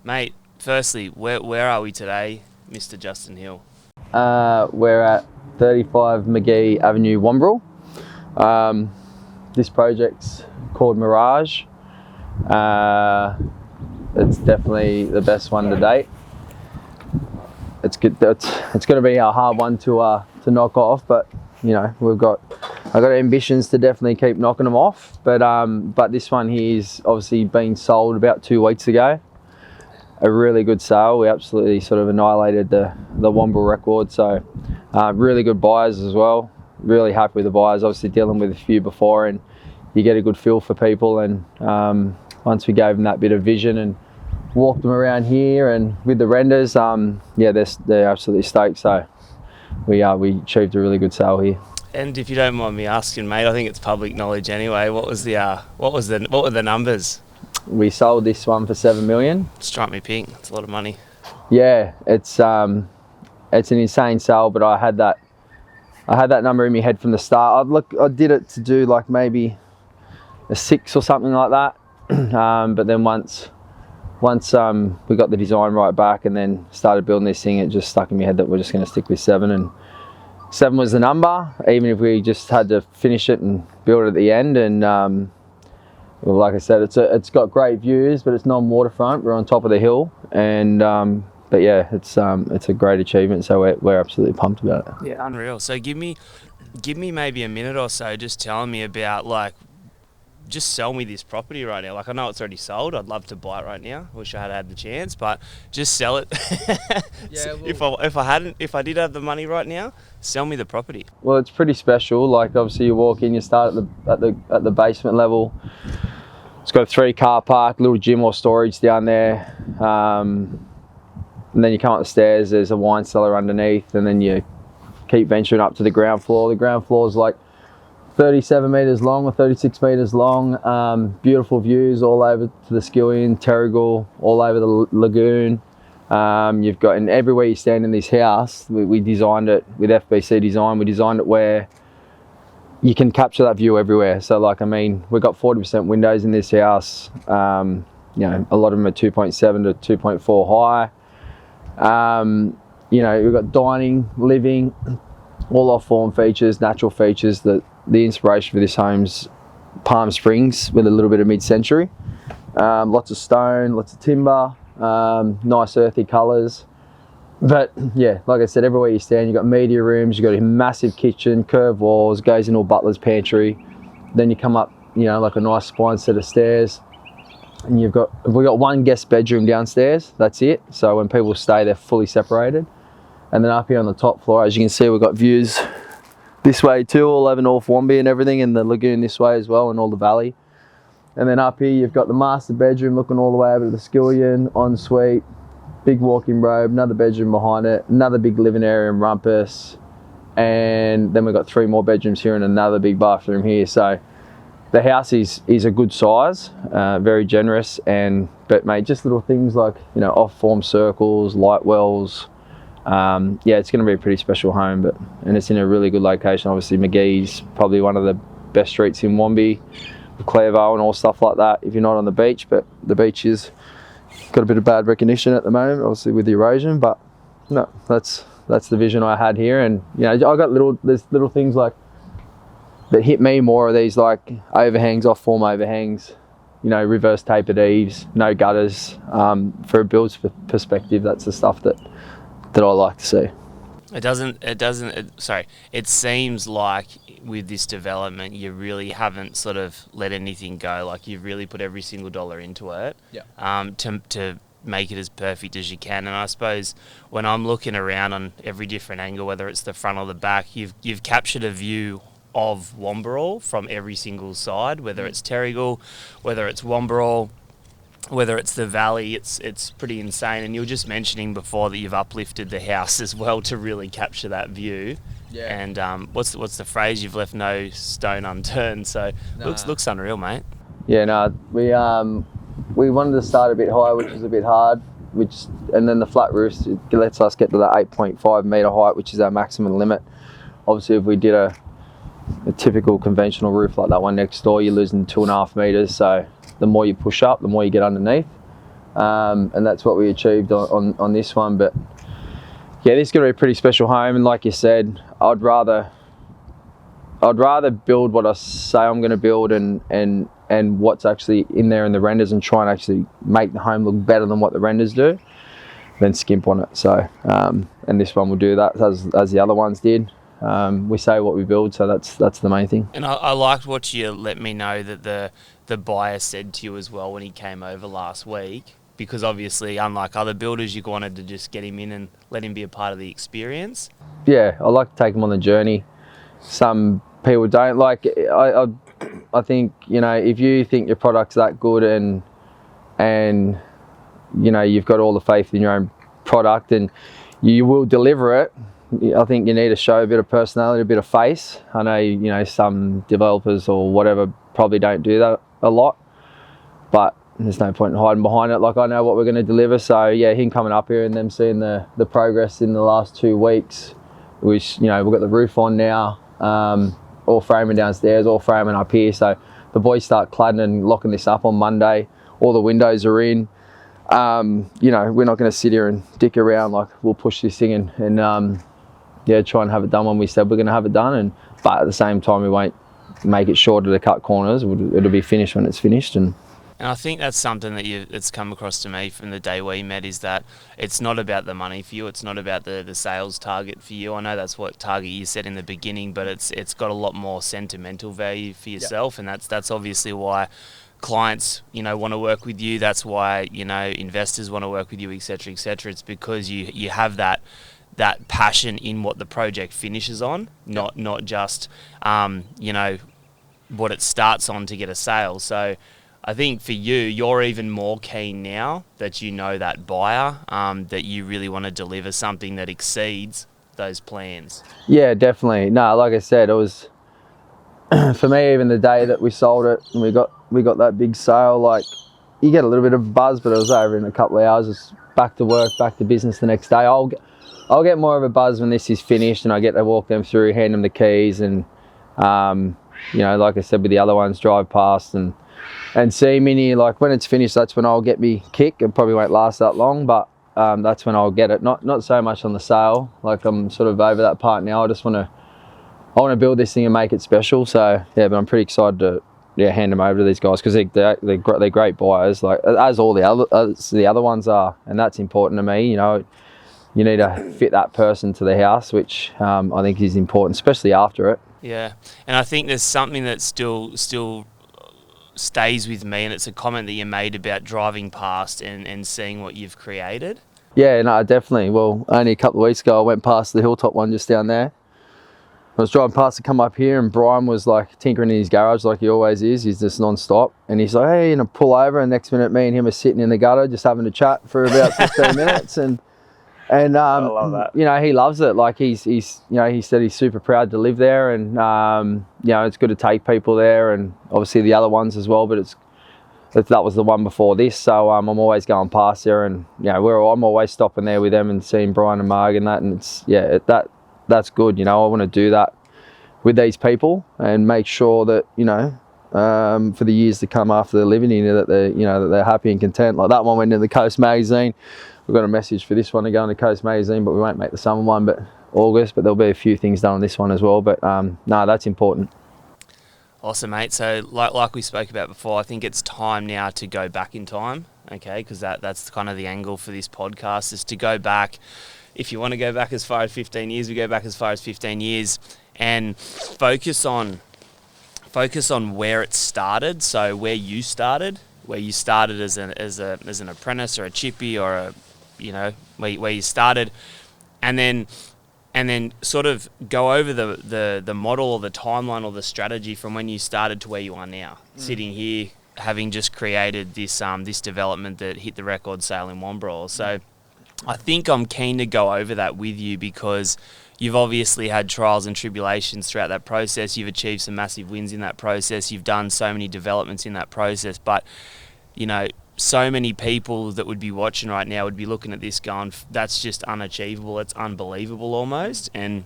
Mate, firstly, where are we today, Mr. Justin Hill? We're at 35 McGee Avenue, Wamberal. This project's called Mirage. It's definitely the best one to date. It's good. It's going to be a hard one to knock off, but you know I've got ambitions to definitely keep knocking them off. But this one here is obviously been sold about 2 weeks ago. A really good sale. We absolutely sort of annihilated the Wamberal record. So really good buyers as well. Really happy with the buyers. Obviously dealing with a few before, and you get a good feel for people. And once we gave them that bit of vision and walked them around here and with the renders, yeah, they're absolutely stoked. So we achieved a really good sale here. And if you don't mind me asking, mate, I think it's public knowledge anyway. What were the numbers? We sold this one for 7 million. Strike me pink. It's a lot of money. Yeah, it's an insane sale, but I had that number in my head from the start. I did it to do like maybe a 6 or something like that. But then once we got the design right back and then started building this thing, it just stuck in my head that we're just going to stick with 7, and 7 was the number, even if we just had to finish it and build it at the end. And well, like I said, it's got great views, but it's non-waterfront. We're on top of the hill, and but yeah, it's a great achievement. So we're absolutely pumped about it. Yeah, unreal. So give me maybe a minute or so, just telling me about just sell me this property right now. Like, I know it's already sold. I'd love to buy it right now. Wish I had had the chance, but just sell it. Yeah, well, if I did have the money right now, sell me the property. Well, it's pretty special. Like, obviously you walk in, you start at the basement level. It's got a 3-car park, little gym or storage down there. And then you come up the stairs, there's a wine cellar underneath, and then you keep venturing up to the ground floor. The ground floor is like 37 metres long or 36 metres long. Beautiful views all over to the Skillion, Terrigal, all over the lagoon. You've got, and everywhere you stand in this house, we designed it with FBC design. We designed it where you can capture that view everywhere. So like, I mean, we've got 40% windows in this house. You know, a lot of them are 2.7 to 2.4 high. You know, we've got dining, living, all off form features, natural features. The inspiration for this home's Palm Springs with a little bit of mid-century. Lots of stone, lots of timber, nice earthy colours. But yeah, like I said, everywhere you stand, you've got media rooms, you've got a massive kitchen, curved walls, goes into a butler's pantry. Then you come up, you know, like a nice spine set of stairs. And we've got 1 guest bedroom downstairs, that's it. So when people stay, they're fully separated. And then up here on the top floor, as you can see, we've got views this way too, all over North Wamberal and everything, and the lagoon this way as well, and all the valley. And then up here, you've got the master bedroom looking all the way over to the Skillion, ensuite, big walk-in robe, another bedroom behind it, another big living area and rumpus. And then we've got 3 more bedrooms here and another big bathroom here. So the house is a good size, very generous, but mate, just little things like, you know, off-form circles, light wells. Yeah, it's going to be a pretty special home, and it's in a really good location. Obviously, McGee's probably one of the best streets in Wamberal, with Clairvale and all stuff like that, if you're not on the beach. But the beach is got a bit of bad recognition at the moment, obviously with the erosion. But no, that's the vision I had here. And you know, I got there's little things like that hit me more, are these like overhangs, off form overhangs. You know, reverse tapered eaves, no gutters. For a build perspective, that's the stuff that I like to see. It seems like with this development, you really haven't sort of let anything go. Like, you've really put every single dollar into it. Yeah. To make it as perfect as you can. And I suppose when I'm looking around on every different angle, whether it's the front or the back, you've captured a view of Wamberal from every single side, whether it's Terrigal, whether it's Wamberal, whether it's the valley. It's pretty insane. And you were just mentioning before that you've uplifted the house as well to really capture that view. Yeah. And what's the phrase? You've left no stone unturned. So looks unreal, mate. Yeah, no, we wanted to start a bit high, which was a bit hard. And then the flat roofs, it lets us get to that 8.5 metre height, which is our maximum limit. Obviously, if we did a typical conventional roof like that one next door, you're losing 2.5 metres. So the more you push up, the more you get underneath. and that's what we achieved on this one. But yeah, this is going to be a pretty special home, and like you said, I'd rather build what I say I'm going to build and what's actually in there in the renders, and try and actually make the home look better than what the renders do, than skimp on it. So and this one will do that as the other ones did. We say what we build, so that's the main thing. And I liked what you let me know that the buyer said to you as well when he came over last week, because obviously, unlike other builders, you wanted to just get him in and let him be a part of the experience. Yeah, I like to take them on the journey. Some people don't. Like, I think, you know, if you think your product's that good and you know, you've got all the faith in your own product and you will deliver it, I think you need to show a bit of personality, a bit of face. I know, you know, some developers or whatever probably don't do that a lot, but there's no point in hiding behind it. Like, I know what we're going to deliver. So yeah, him coming up here and them seeing the progress in the last 2 weeks, which, you know, we've got the roof on now, all framing downstairs, all framing up here. So the boys start cladding and locking this up on Monday. All the windows are in. You know, we're not going to sit here and dick around. Like, we'll push this thing and yeah, try and have it done when we said we're going to have it done. But at the same time, we won't make it shorter to cut corners. It'll be finished when it's finished. And I think that's something that it's come across to me from the day we met, is that it's not about the money for you. It's not about the sales target for you. I know that's what target you said in the beginning, but it's got a lot more sentimental value for yourself. Yep. And that's obviously why clients, you know, want to work with you. That's why, you know, investors want to work with you, etc., etc. It's because you have that passion in what the project finishes on, not just you know, what it starts on to get a sale. So I think for you, you're even more keen now that you know that buyer, that you really want to deliver something that exceeds those plans. Yeah, definitely. No, like I said, it was for me, even the day that we sold it and we got that big sale, like, you get a little bit of buzz, but it was over in a couple of hours. It's back to work, back to business the next day. I'll get more of a buzz when this is finished and I get to walk them through, hand them the keys, and you know, like I said with the other ones, drive past and see Mini. Like, when it's finished, that's when I'll get me kick. It probably won't last that long, but that's when I'll get it. Not so much on the sale. Like, I'm sort of over that part now. I want to build this thing and make it special. So yeah, but I'm pretty excited to hand them over to these guys, because they're great buyers, like as all the other ones are, and that's important to me. You know, you need to fit that person to the house, which I think is important, especially after it. Yeah, and I think there's something that still stays with me, and it's a comment that you made about driving past and seeing what you've created. Yeah, no, definitely. Well, only a couple of weeks ago, I went past the hilltop one just down there. I was driving past to come up here, and Brian was like tinkering in his garage like he always is. He's just non-stop, and he's like, "Hey," and I pull over, and next minute me and him are sitting in the gutter just having a chat for about 15 minutes, and I love that. You know, he loves it. Like, he's you know, he said he's super proud to live there, and you know, it's good to take people there, and obviously the other ones as well, but that was the one before this, so I'm always going past there, and you know, I'm always stopping there with them and seeing Brian and Marg and that, and it's that's good. You know, I want to do that with these people and make sure that, you know, for the years to come after they're living here, that they're happy and content. Like, that one went into the Coast magazine. We've got a message for this one to go in the Coast magazine, but we won't make the summer one, but August. But there'll be a few things done on this one as well. But no, that's important. Awesome, mate. So like we spoke about before, I think it's time now to go back in time, okay? Because that's kind of the angle for this podcast, is to go back. If you want to go back as far as 15 years, we go back as far as 15 years and focus on where it started. So where you started as an apprentice or a chippy, or a, you know, where you started, and then sort of go over the model or the timeline or the strategy from when you started to where you are now, sitting here having just created this development that hit the record sale in Wamberal. So I think I'm keen to go over that with you, because you've obviously had trials and tribulations throughout that process. You've achieved some massive wins in that process. You've done so many developments in that process. But, you know, so many people that would be watching right now would be looking at this going, that's just unachievable. It's unbelievable almost. And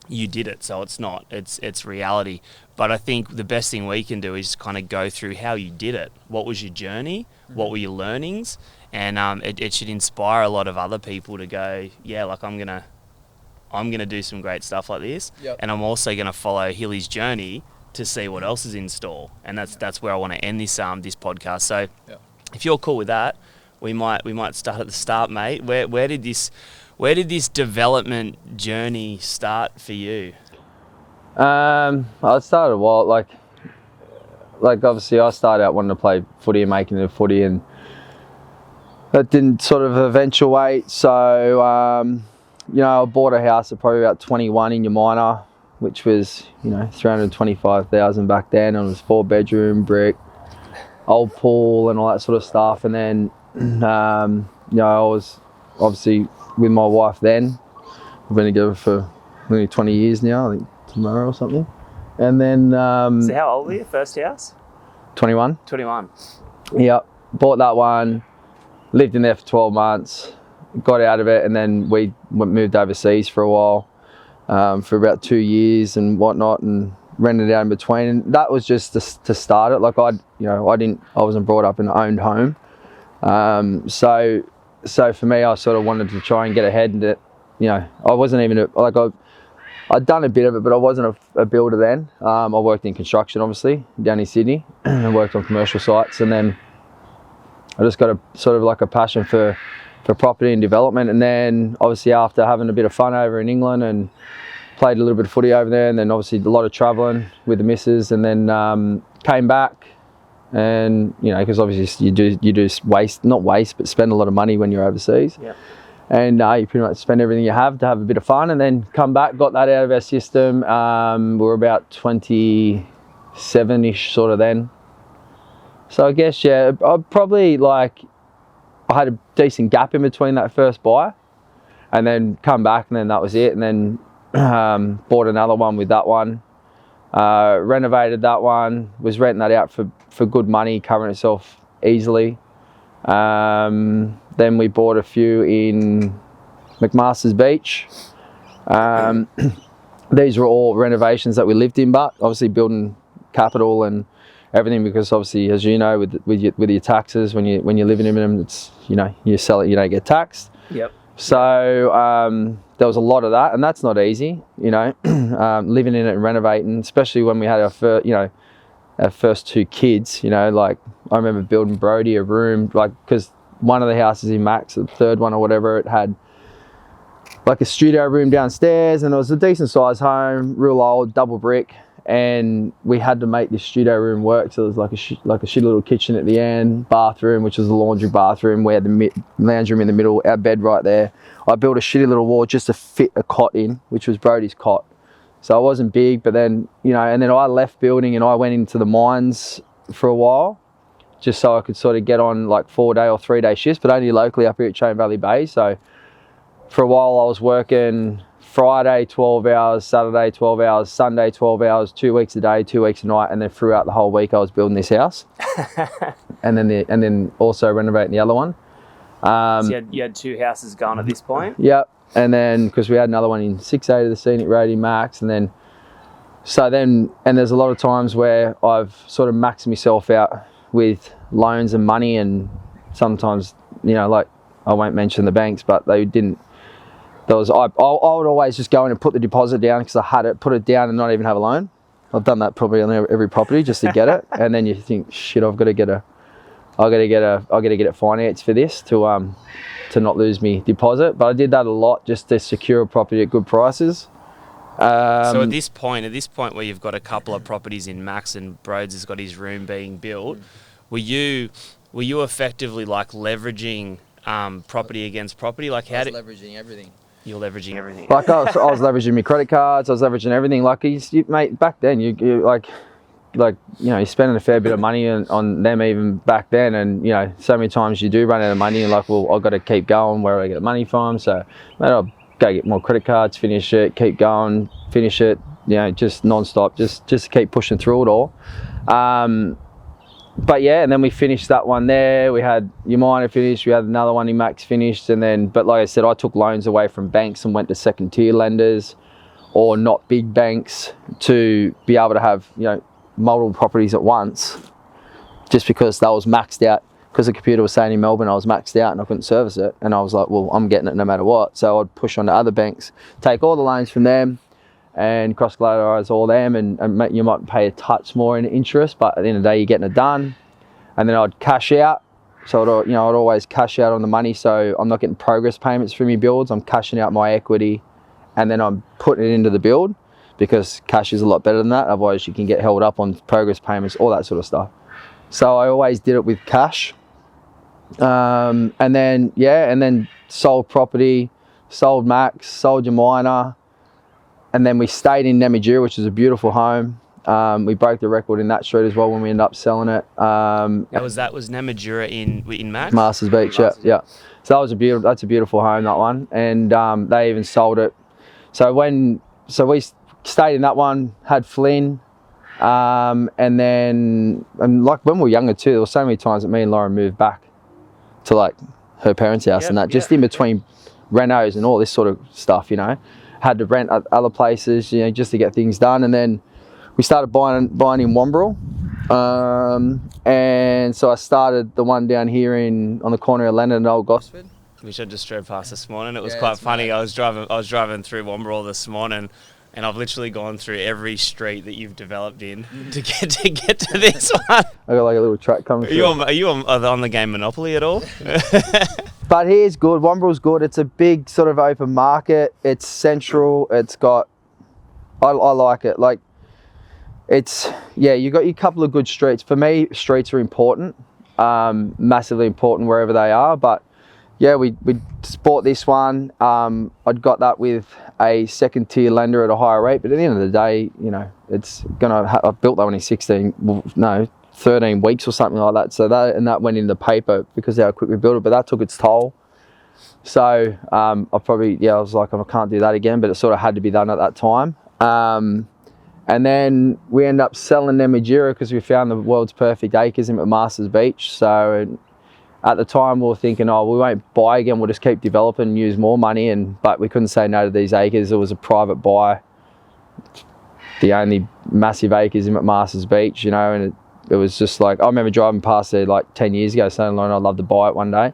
you did it, so it's reality. But I think the best thing we can do is kind of go through how you did it. What was your journey? What were your learnings? And it should inspire a lot of other people to go, yeah, like I'm gonna do some great stuff like this, and I'm also gonna follow Hilly's journey to see what else is in store. And that's where I want to end this podcast. So if you're cool with that, we might start at the start, mate. Where did this development journey start for you? I started a while, like obviously I started out wanting to play footy and making it a footy, and that didn't sort of eventuate. So, I bought a house at probably about 21 in Yamina, which was, 325,000 back then. And it was 4-bedroom, brick, old pool and all that sort of stuff. And then, I was obviously with my wife then. We've been together for nearly 20 years now, I think tomorrow or something. And then... so how old were you, first house? 21. 21. Yep. Bought that one, lived in there for 12 months, got out of it, and then we moved overseas for a while, for about 2 years and whatnot, and rented out in between. And that was just to start it. Like I wasn't brought up in an owned home. So for me, I sort of wanted to try and get ahead in it. I wasn't even I'd done a bit of it, but I wasn't a builder then. I worked in construction, obviously, down in Sydney. I worked on commercial sites, and then I just got a sort of like a passion for property and development. And then obviously after having a bit of fun over in England and played a little bit of footy over there, and then obviously a lot of travelling with the missus, and then came back, and because obviously you do not waste, but spend a lot of money when you're overseas. Yeah. And you pretty much spend everything you have to have a bit of fun, and then come back, got that out of our system. We were about 27-ish sort of then. So I guess, I probably I had a decent gap in between that first buy, and then come back, and then that was it. And then bought another one with that one, renovated that one, was renting that out for good money, covering itself easily. Then we bought a few in McMaster's Beach. These were all renovations that we lived in, but obviously building capital and everything, because obviously, as you know, with your taxes, when you're living in them, it's you sell it, you don't get taxed. Yep. So there was a lot of that, and that's not easy. Living in it and renovating, especially when we had our first two kids. I remember building Brody a room, because one of the houses in Max, the third one or whatever, it had like a studio room downstairs, and it was a decent sized home, real old, double brick, and we had to make this studio room work. So there was like a shitty little kitchen at the end, bathroom, which was the laundry bathroom. We had the lounge room in the middle, our bed right there. I built a shitty little wall just to fit a cot in, which was Brody's cot. So it wasn't big, but then, and then I left building and I went into the mines for a while, just so I could sort of get on 4-day or 3-day shifts, but only locally up here at Chain Valley Bay. So for a while I was working Friday 12 hours, Saturday 12 hours, Sunday 12 hours, 2 weeks a day, 2 weeks a night, and then throughout the whole week I was building this house. and then also renovating the other one. So you had two houses going at this point? Yep. And then, because we had another one in 6A to the Scenic Road in Max, and then there's a lot of times where I've sort of maxed myself out with loans and money, and sometimes, I won't mention the banks, but they didn't. I would always just go in and put the deposit down because I had it, put it down and not even have a loan. I've done that probably on every property just to get it, and then you think, shit, I've got to get it financed for this to not lose me deposit. But I did that a lot just to secure a property at good prices. So at this point where you've got a couple of properties in Max and Broads has got his room being built, were you effectively leveraging property against property? Leveraging everything. You're leveraging everything. I was leveraging my credit cards. I was leveraging everything. Mate, back then you you're spending a fair bit of money on them even back then, and so many times you do run out of money and well, I've got to keep going. Where do I get the money from? So mate, I'll go get more credit cards, finish it, keep going, finish it, just non-stop, just keep pushing through it all. But yeah, and then we finished that one there. We had Yamina finished, we had another one in Max finished, but like I said, I took loans away from banks and went to second tier lenders, or not big banks to be able to have, you know, multiple properties at once, just because that was maxed out. Because the computer was saying in Melbourne I was maxed out and I couldn't service it, and I was like, well, I'm getting it no matter what. So I'd push on to other banks, take all the loans from them and cross collateralize all them, and you might pay a touch more in interest, but at the end of the day you're getting it done. And then I'd cash out. So I'd always cash out on the money, so I'm not getting progress payments for my builds. I'm cashing out my equity and then I'm putting it into the build, because cash is a lot better than that. Otherwise you can get held up on progress payments, all that sort of stuff. So I always did it with cash. And then sold property, sold Max, sold your minor, and then we stayed in Namatjira, which is a beautiful home. We broke the record in that street as well when we ended up selling it. Was Namatjira in Max? Masters Beach, yeah. So that's a beautiful home, that one, and they even sold it. So we stayed in that one, had Flynn, and like when we were younger too, there were so many times that me and Lauren moved back to like her parents' house and that, just in between renos and all this sort of stuff, you know. Had to rent at other places, you know, just to get things done. And then we started buying in Wamberal. And so I started the one down here on the corner of Leonard and Old Gosford, which I just drove past this morning. It was quite funny. I was driving through Wamberal this morning, and I've literally gone through every street that you've developed in to get to this one. I got like a little track coming through. Are you on the game Monopoly at all? But here's good. Wamberal's good. It's a big sort of open market. It's central. It's got, I like it. Like, you got your couple of good streets. For me, streets are important, massively important wherever they are. But yeah, we bought this one. I'd got that with a second tier lender at a higher rate. But at the end of the day, you know, I built that one in 13 weeks or something like that. So that went in the paper because of how quick we built it, but that took its toll. So I was like, I can't do that again, but it sort of had to be done at that time. And then we ended up selling Namatjira because we found the world's perfect acres in Masters Beach. So at the time we were thinking, we won't buy again, we'll just keep developing and use more money. But we couldn't say no to these acres. It was a private buy, the only massive acres in Masters Beach, you know, and it was just like, I remember driving past there like 10 years ago saying, Lauren, I'd love to buy it one day.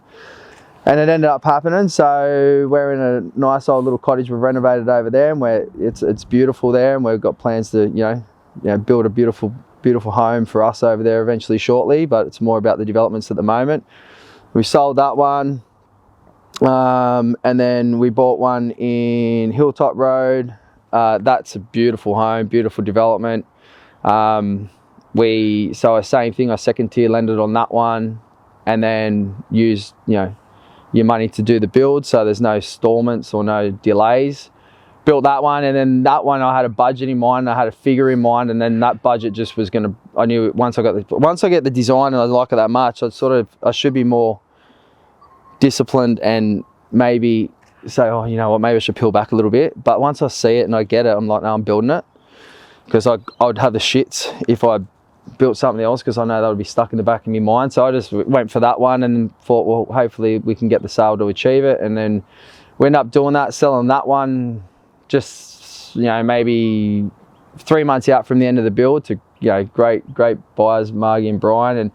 And it ended up happening. So we're in a nice old little cottage we've renovated over there, and it's beautiful there, and we've got plans to, you know, build a beautiful home for us over there eventually shortly, but it's more about the developments at the moment. We sold that one. And then we bought one in Hilltop Road. That's a beautiful home, beautiful development. Same thing, I second tier lended on that one, and then used, you know, your money to do the build, so there's no installments or no delays. Built that one, and then that one I had a budget in mind, I had a figure in mind, and then that budget just was gonna, I knew once I get the design and I like it that much, I should be more disciplined and maybe say, you know what, maybe I should peel back a little bit. But once I see it and I get it, I'm like, no, I'm building it, because I'd have the shits if I built something else, because I know that would be stuck in the back of my mind. So I just went for that one and thought, well, hopefully we can get the sale to achieve it. And then we ended up doing that, selling that one just, you know, maybe 3 months out from the end of the build to, you know, great buyers, Margie and Brian, and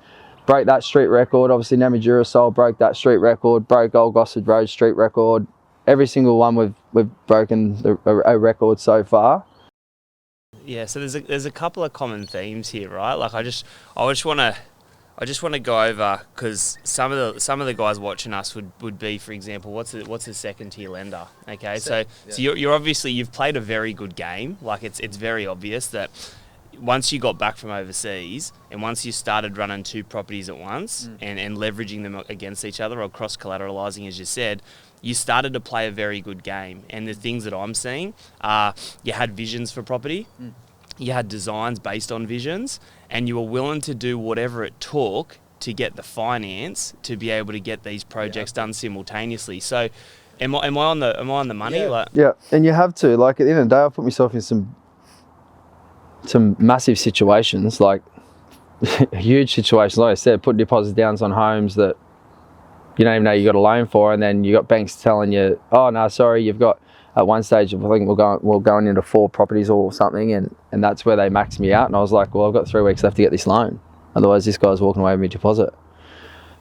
broke that street record. Obviously Namatjira sold, broke that street record, broke Old Gosford Road street record. Every single one we've broken a record so far. Yeah, so there's a couple of common themes here, right? Like I just want to go over, because some of the guys watching us would be, for example, what's a second tier lender? Okay, so you're obviously, you've played a very good game. Like it's very obvious that once you got back from overseas and once you started running 2 properties at once and leveraging them against each other or cross collateralizing, as you said, you started to play a very good game. And the things that I'm seeing are, you had visions for property, you had designs based on visions, and you were willing to do whatever it took to get the finance to be able to get these projects done simultaneously. So am I on the money? Yeah, and you have to, like, at the end of the day, I put myself in some massive situations, like huge situations, like I said, putting deposit downs on homes that you don't even know you got a loan for, and then you got banks telling you, oh no, sorry, you've got at one stage, I think we're going into 4 properties or something, and that's where they maxed me out. And I was like, well, I've got 3 weeks left to get this loan. Otherwise, this guy's walking away with my deposit.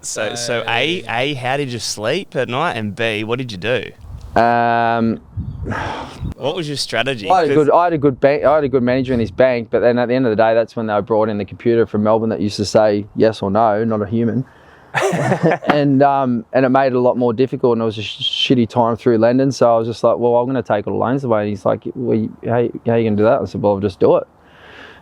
So A, how did you sleep at night? And B, what did you do? What was your strategy? I had a good manager in this bank, but then at the end of the day, that's when they brought in the computer from Melbourne that used to say yes or no, not a human. and it made it a lot more difficult, and it was a shitty time through lending. So I was just like, well, I'm going to take all the loans away. And he's like, well, how are you going to do that? I said, well, I'll just do it.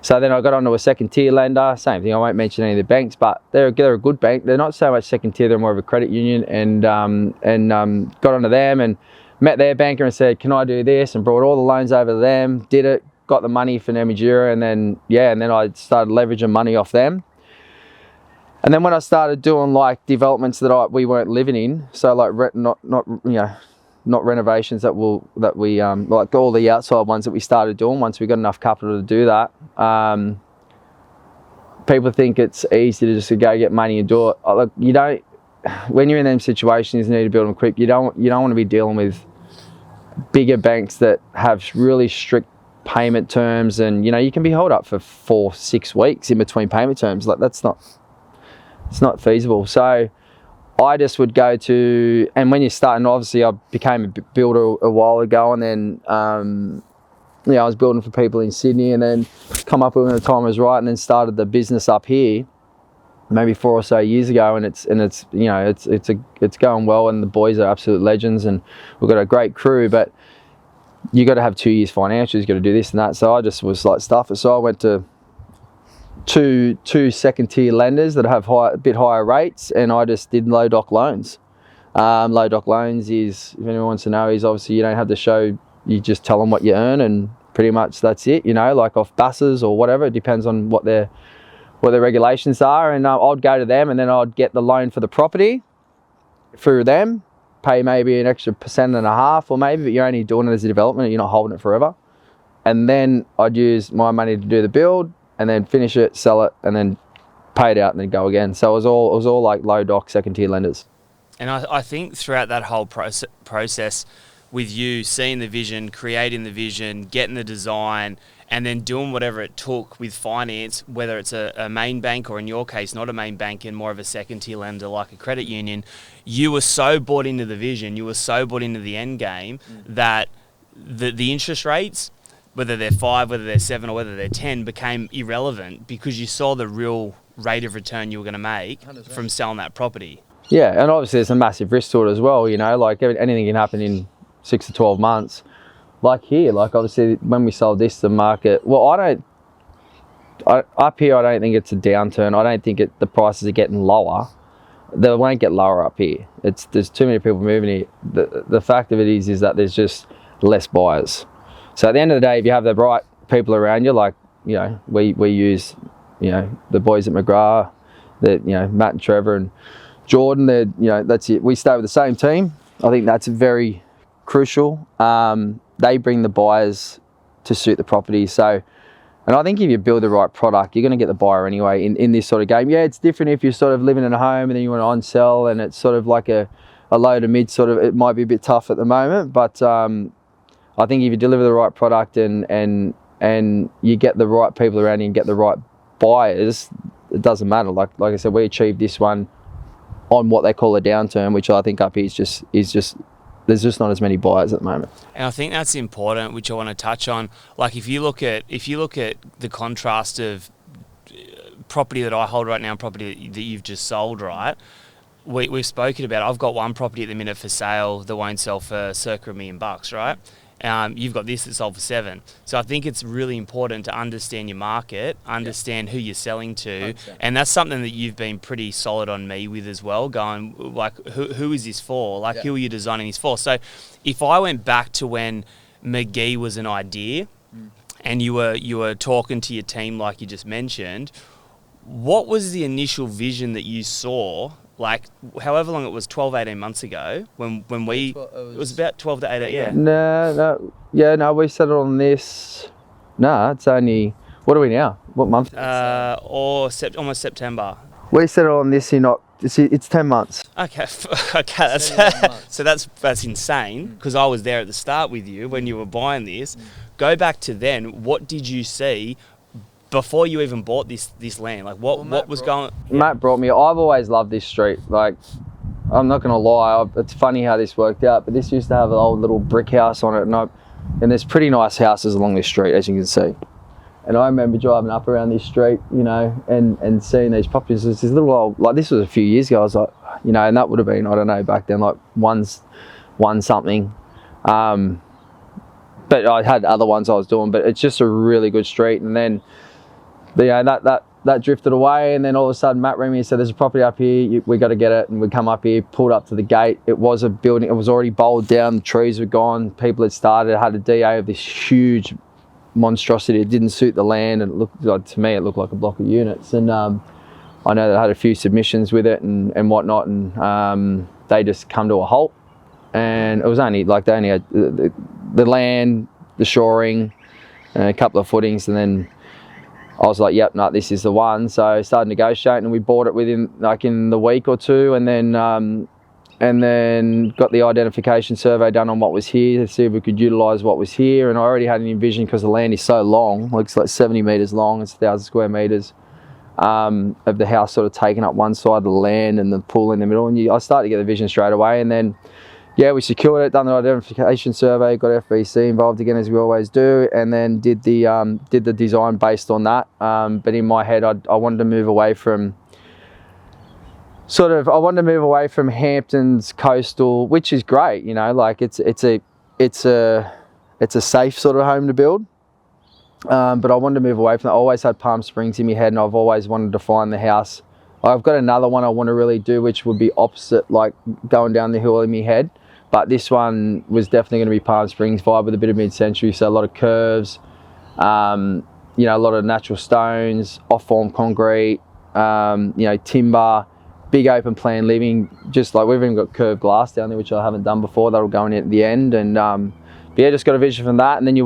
So then I got onto a second tier lender. Same thing. I won't mention any of the banks, but they're a good bank. They're not so much second tier; they're more of a credit union. And got onto them and met their banker and said, can I do this? And brought all the loans over to them. Did it. Got the money for Namatjira, and then I started leveraging money off them. And then when I started doing like developments that we weren't living in, so like not renovations that we like all the outside ones that we started doing once we got enough capital to do that. People think it's easy to just go get money and do it. Look, you don't. When you're in them situations, you need to build them quick. You don't want to be dealing with bigger banks that have really strict payment terms, and you can be held up for 4-6 weeks in between payment terms. Like it's not feasible. So I just would go to, and when you're starting, obviously I became a builder a while ago, and then I was building for people in Sydney, and then come up with when the time was right, and then started the business up here maybe 4 or so years ago, and it's going well, and the boys are absolute legends, and we've got a great crew, but you got to have 2 years financials, you got to do this and that. So I just was like stuff it. So I went to two second tier lenders that have a bit higher rates, and I just did low doc loans. Low doc loans is, if anyone wants to know, is obviously you don't have to show, you just tell them what you earn, and pretty much that's it, like off buses or whatever. It depends on what their regulations are, and I'd go to them, and then I'd get the loan for the property through them, pay maybe an extra 1.5%, or maybe, but you're only doing it as a development, you're not holding it forever. And then I'd use my money to do the build, and then finish it, sell it, and then pay it out, and then go again. So it was all like low doc second tier lenders. And I think throughout that whole process, with you seeing the vision, creating the vision, getting the design, and then doing whatever it took with finance, whether it's a main bank or in your case, not a main bank and more of a second tier lender like a credit union, you were so bought into the vision, you were so bought into the end game that the interest rates, whether they're 5, whether they're 7, or whether they're 10, became irrelevant because you saw the real rate of return you were going to make 100%. From selling that property. Yeah, and obviously there's a massive risk to it as well, like anything can happen in 6 to 12 months. Like here, like obviously when we sold this to the market, well, up here I don't think it's a downturn. I don't think the prices are getting lower. They won't get lower up here. There's too many people moving here. The fact of it is that there's just less buyers. So at the end of the day, if you have the right people around you, like, we use, the boys at McGrath, Matt and Trevor and Jordan, that's it. We stay with the same team. I think that's very crucial. They bring the buyers to suit the property. So, and I think if you build the right product, you're going to get the buyer anyway in this sort of game. Yeah, it's different if you're sort of living in a home and then you want to on-sell, and it's sort of like a low to mid sort of, it might be a bit tough at the moment, but I think if you deliver the right product and you get the right people around you and get the right buyers, it doesn't matter. Like I said, we achieved this one on what they call a downturn, which I think up here is just there's just not as many buyers at the moment. And I think that's important, which I want to touch on. Like if you look at the contrast of property that I hold right now and property that you've just sold, right? We've spoken about, I've got one property at the minute for sale that won't sell for circa $1 million, right? You've got this that sold for 7. So I think it's really important to understand your market, understand who you're selling to, 100%. And that's something that you've been pretty solid on me with as well, going like, who is this for? Like, who are you designing this for? So if I went back to when McGee was an idea and you were talking to your team like you just mentioned, what was the initial vision that you saw? Like, however long it was, 12, 18 months ago, when it was about 12 to 18, yeah. No, we settled on this. No, it's only, what are we now? What month? Almost September. We settled on this in it's 10 months. Okay, okay, so that's insane, because I was there at the start with you when you were buying this. Go back to then. What did you see before you even bought this land? Like what was going? Matt brought me. I've always loved this street. Like, I'm not gonna lie. It's funny how this worked out. But this used to have an old little brick house on it, and there's pretty nice houses along this street, as you can see. And I remember driving up around this street, you know, and seeing these properties. There's this little old, like, this was a few years ago. I was like, you know, and that would have been, I don't know, back then, like one something. But I had other ones I was doing. But it's just a really good street. And then, you know, that drifted away. And then all of a sudden, Matt rang me and said, "There's a property up here. We got to get it." And we come up here, pulled up to the gate. It was a building. It was already bowled down. The trees were gone. People had started. It had a DA of this huge monstrosity. It didn't suit the land, and it looked like, to me, it looked like a block of units. And I know they had a few submissions with it and whatnot, and they just come to a halt. And it was only like, they only had the land, the shoring, and a couple of footings, and then I was like, yep, no, this is the one. So I started negotiating, and we bought it within, like, in the week or two, and then got the identification survey done on what was here to see if we could utilise what was here. And I already had an envision, because the land is so long, like it's like 70 metres long, it's 1,000 square metres, of the house sort of taking up one side of the land and the pool in the middle. And I started to get the vision straight away. And then, yeah, we secured it, done the identification survey, got FBC involved again, as we always do, and then did the design based on that. But in my head, I wanted to move away from Hamptons coastal, which is great, you know, like it's a safe sort of home to build. But I wanted to move away from that. I always had Palm Springs in my head, and I've always wanted to find the house. I've got another one I want to really do, which would be opposite, like going down the hill in my head. But this one was definitely going to be Palm Springs vibe with a bit of mid-century, so a lot of curves, you know, a lot of natural stones, off-form concrete, you know, timber, big open plan living. Just like, we've even got curved glass down there, which I haven't done before. That'll go in at the end. And but yeah, just got a vision from that. And then me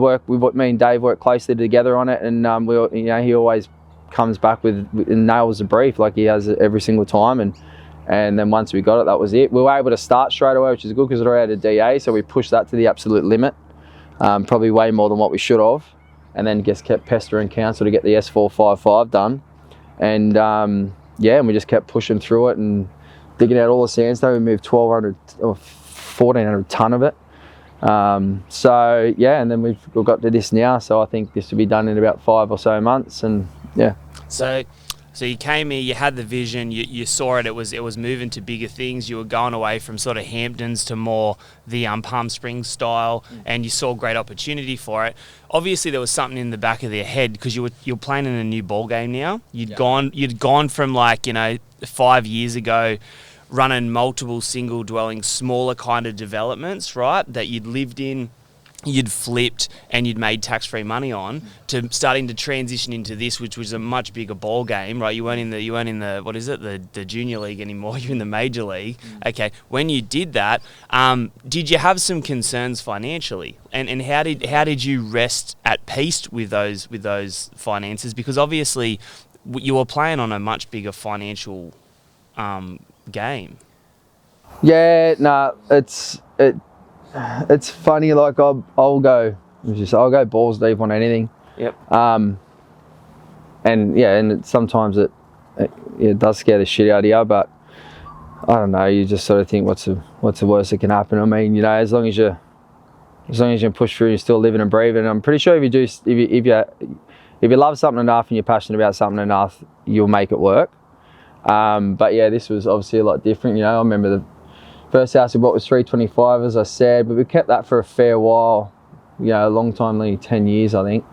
and Dave work closely together on it. And you know, he always comes back with and nails the brief, like he has every single time. And then once we got it, that was it. We were able to start straight away, which is good, because it already had a DA, so we pushed that to the absolute limit, probably way more than what we should have. And then just kept pestering council to get the S455 done. And yeah, and we just kept pushing through it and digging out all the sandstone. We moved 1,200 or 1,400 tonne of it. So yeah, and then we've got to this now. So I think this will be done in about 5 or so months. And yeah. So you came here, you had the vision, you saw it. It was moving to bigger things. You were going away from sort of Hamptons to more the Palm Springs style, and you saw great opportunity for it. Obviously, there was something in the back of their head, because you're playing in a new ball game now. You'd gone from, like, you know, 5 years ago, running multiple single dwelling, smaller kind of developments, right, that you'd lived in, you'd flipped, and you'd made tax-free money on, to starting to transition into this, which was a much bigger ball game, right? You weren't in the what is it, the junior league anymore. You're in the major league. Okay, when you did that, did you have some concerns financially, and how did you rest at peace with those finances? Because obviously you were playing on a much bigger financial game. Yeah, no, it's funny, like I'll go balls deep on anything. Yep. And yeah, and sometimes it does scare the shit out of you, but I don't know, you just sort of think, what's the worst that can happen? I mean, you know, as long as you push through, you're still living and breathing. I'm pretty sure if you love something enough and you're passionate about something enough, you'll make it work. But yeah, this was obviously a lot different. You know, I remember the first house we bought was 325, as I said, but we kept that for a fair while, you know, a long time, like 10 years, I think.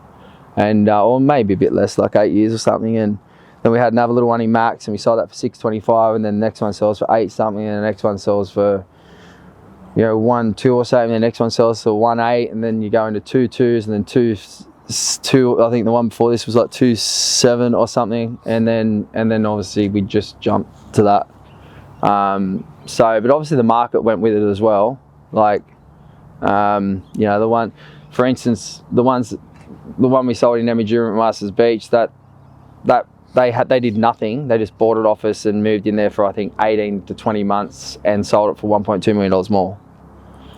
And, or maybe a bit less, like 8 years or something. And then we had another little one in Max, and we sold that for 625, and then the next one sells for 8 something, and the next one sells for, you know, 1.2 or so, and the next one sells for 1.8, and then you go into 2.2s, and then two, I think the one before this was like 2.7 or something. And then obviously we just jumped to that. So, but obviously the market went with it as well. Like, you know, the one, for instance, the one we sold in Emma Masters Beach, that they did nothing. They just bought it off us and moved in there for I think 18 to 20 months and sold it for $1.2 million more.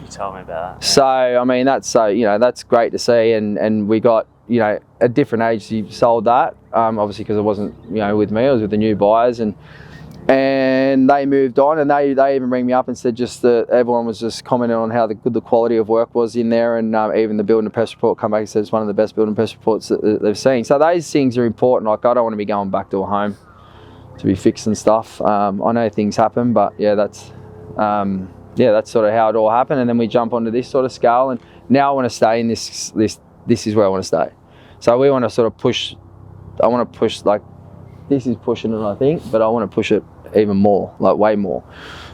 You told me about that. So I mean that's great to see, and we got a different agency sold that, obviously because it wasn't with me, it was with the new buyers, and they moved on, and they even rang me up and said just that everyone was just commenting on how good the quality of work was in there, and even the building and pest report come back and said it's one of the best building and pest reports that they've seen. So those things are important. Like I don't want to be going back to a home to be fixing stuff. I know things happen, but that's sort of how it all happened. And then we jump onto this sort of scale, and now I want to stay in this is where I want to stay. So we want to sort of push. I want to push, like this is pushing it, I think, but I want to push it even more, like way more.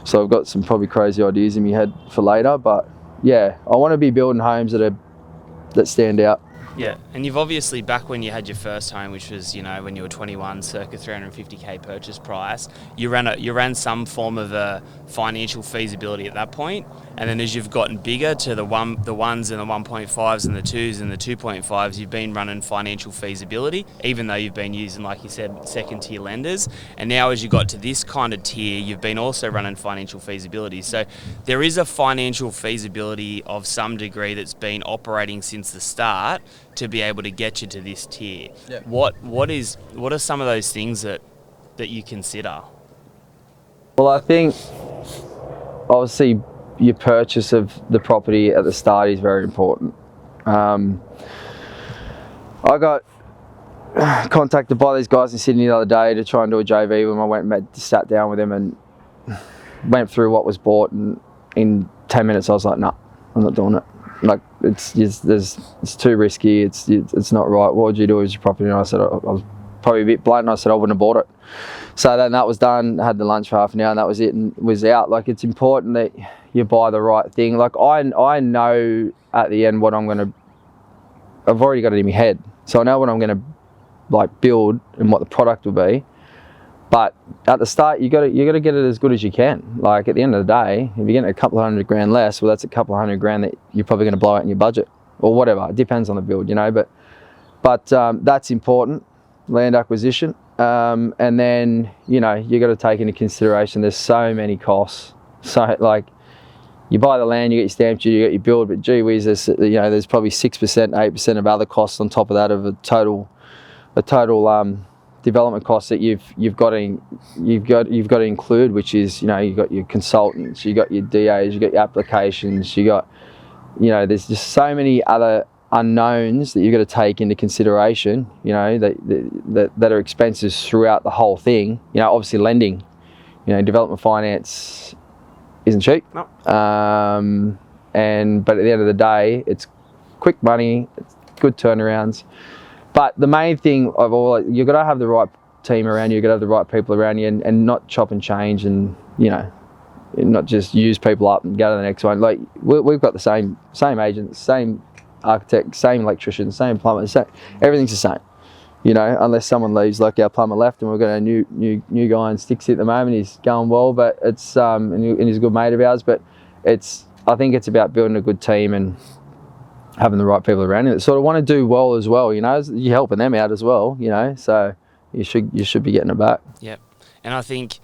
So I've got some probably crazy ideas in my head for later, but yeah, I want to be building homes that stand out. Yeah, and you've obviously, back when you had your first home, which was, when you were 21, circa 350k purchase price, you ran some form of a financial feasibility at that point, and then as you've gotten bigger to the ones and the 1.5s and the 2s and the 2.5s, you've been running financial feasibility, even though you've been using, like you said, second tier lenders, and now as you got to this kind of tier, you've been also running financial feasibility. So there is a financial feasibility of some degree that's been operating since the start to be able to get you to this tier. Yeah. What are some of those things that you consider? Well, I think obviously your purchase of the property at the start is very important. I got contacted by these guys in Sydney the other day to try and do a JV when I went and sat down with them and went through what was bought, and in 10 minutes I was like, no, I'm not doing it. Like it's too risky. It's not right. What would you do with your property? And I said I was probably a bit blunt. And I said I wouldn't have bought it. So then that was done. I had the lunch for half an hour, and that was it, and was out. Like it's important that you buy the right thing. Like I know at the end what I'm gonna. I've already got it in my head, so I know what I'm gonna like build and what the product will be. But at the start, you got to get it as good as you can. Like at the end of the day, if you're getting a couple of $100,000 less, well, that's a couple of $100,000 that you're probably going to blow out in your budget or whatever. It depends on the build, But that's important, land acquisition, and then you got to take into consideration there's so many costs. So like, you buy the land, you get your stamp duty, you get your build, but gee whiz, there's probably 6%, 8% of other costs on top of that of a total development costs that you've got to include, which is you've got your consultants, you got your DAs, you got your applications, you got there's just so many other unknowns that you've got to take into consideration. That are expenses throughout the whole thing. Obviously lending, development finance isn't cheap. No. But at the end of the day, it's quick money, it's good turnarounds. But the main thing of all, you've got to have the right team around you, you've got to have the right people around you, and not chop and change, and not just use people up and go to the next one. Like we've got the same agents, same architect, same electrician, same plumber, everything's the same. Unless someone leaves, like our plumber left, and we've got a new guy in Stixie at the moment. He's going well, but it's and he's a good mate of ours. But I think it's about building a good team and having the right people around you that sort of want to do well as well. You're helping them out as well. So you should be getting it back. Yep, and I think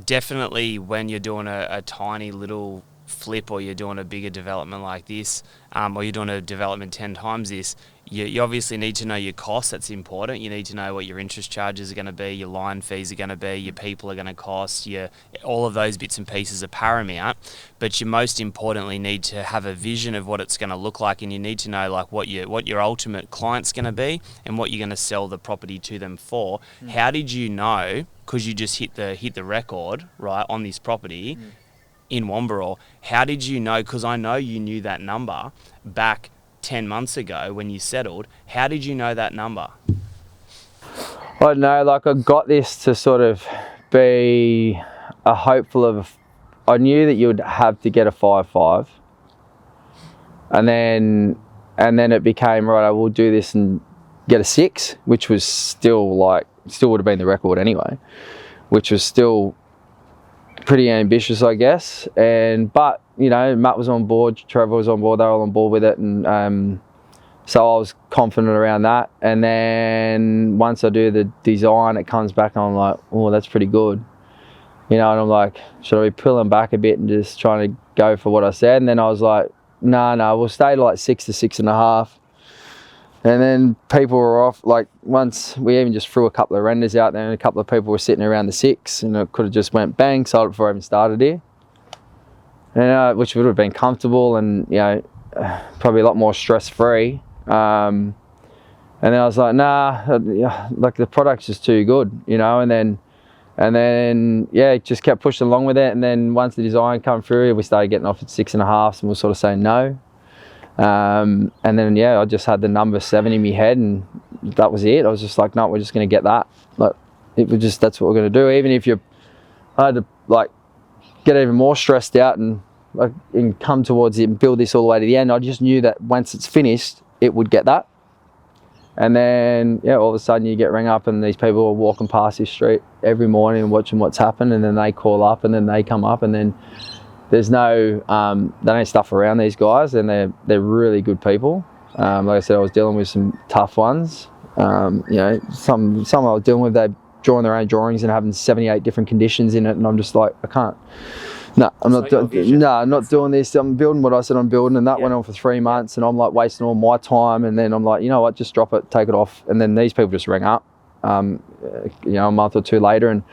definitely when you're doing a tiny little flip, or you're doing a bigger development like this, or you're doing a development 10 times this, you obviously need to know your costs. That's important. You need to know what your interest charges are going to be, your line fees are going to be, your people are going to cost, all of those bits and pieces are paramount. But you most importantly need to have a vision of what it's going to look like, and you need to know like what your ultimate client's going to be and what you're going to sell the property to them for. How did you know? Because you just hit the record right on this property. In Wamberal, how did you know? Because I know you knew that number back 10 months ago when you settled. How did you know that number? I don't know, like I got this to sort of be a hopeful of, I knew that you would have to get a 5.5, and then it became, right, I will do this and get a 6, which was still would have been the record anyway, which was still pretty ambitious, I guess. But Matt was on board, Trevor was on board, they were all on board with it, and So I was confident around that. And then once I do the design, it comes back and I'm like, oh, that's pretty good. You know, and I'm like, should I be pulling back a bit and just trying to go for what I said? And then I was like, no, we'll stay to like 6 to 6.5. And then people were off, like once we even just threw a couple of renders out there and a couple of people were sitting around the 6 and it could have just went bang, sold it before I even started here. And, which would have been comfortable and, you know, probably a lot more stress-free. And then I was like, nah, like the product's just too good, you know, and then yeah, just kept pushing along with it. And then once the design come through, we started getting offered 6.5 and we'll sort of say no. And then, yeah, I just had the number 7 in my head and that was it. I was just like, no, we're just going to get that. Like, it was just, that's what we're going to do. Even if I had to like get even more stressed out and like and come towards it and build this all the way to the end, I just knew that once it's finished, it would get that. And then, yeah, all of a sudden you get rang up and these people are walking past this street every morning and watching what's happened, and then they call up and then they come up, and then there's no, they don't stuff around these guys, and they're really good people. Like I said, I was dealing with some tough ones. You know, some I was dealing with, they're drawing their own drawings and having 78 different conditions in it, and I'm just like, I can't. No, I'm not doing this. I'm building what I said I'm building, and that went on for 3 months, and I'm like wasting all my time. And then I'm like, you know what, just drop it, take it off. And then these people just rang up, you know, a month or 2 later, and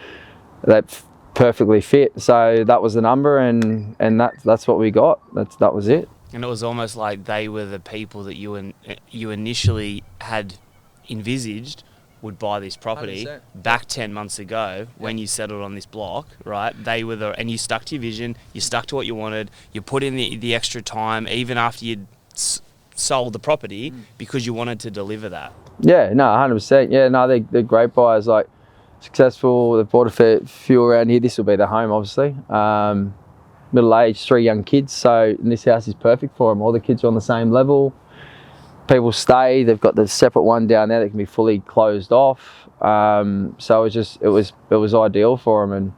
that perfectly fit. So that was the number, and that's what we got. That was it. And it was almost like they were the people that you initially had envisaged would buy this property 100%. back 10 months ago when you settled on this block, right? They were and you stuck to your vision, you stuck to what you wanted, you put in the extra time even after you'd sold the property because you wanted to deliver that. Yeah, no, 100%. Yeah, no, they're great buyers, like successful. They've bought a few around here. This will be their home, obviously. Middle-aged, 3 young kids, so this house is perfect for them. All the kids are on the same level. People stay. They've got the separate one down there that can be fully closed off. So it was ideal for them.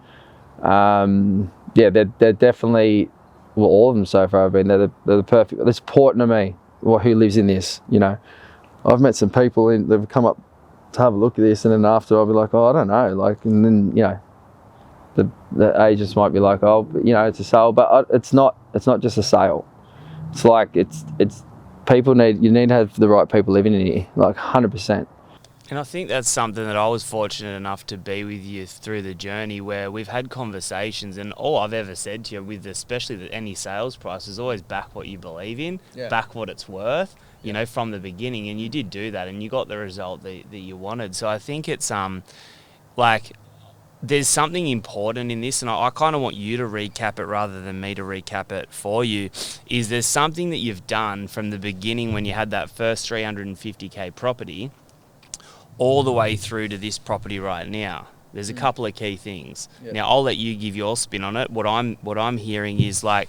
And yeah, they're definitely, well, all of them so far have been. They're the perfect. It's important to me who lives in this. You know, I've met some people they've come up to have a look at this, and then after I'll be like, oh, I don't know, like, and then you know, the agents might be like, oh, you know, it's a sale, but it's not just a sale. It's like it's people you need to have the right people living in here, like 100%. And I think that's something that I was fortunate enough to be with you through the journey, where we've had conversations, and all I've ever said to you with especially any sales price is always back what you believe in, back what it's worth, you know, from the beginning. And you did do that, and you got the result that you wanted. So I think it's like there's something important in this, and I kind of want you to recap it rather than me to recap it for you, is there's something that you've done from the beginning when you had that first 350k property all the way through to this property right now. There's a couple of key things. Now I'll let you give your spin on it. What I'm hearing is like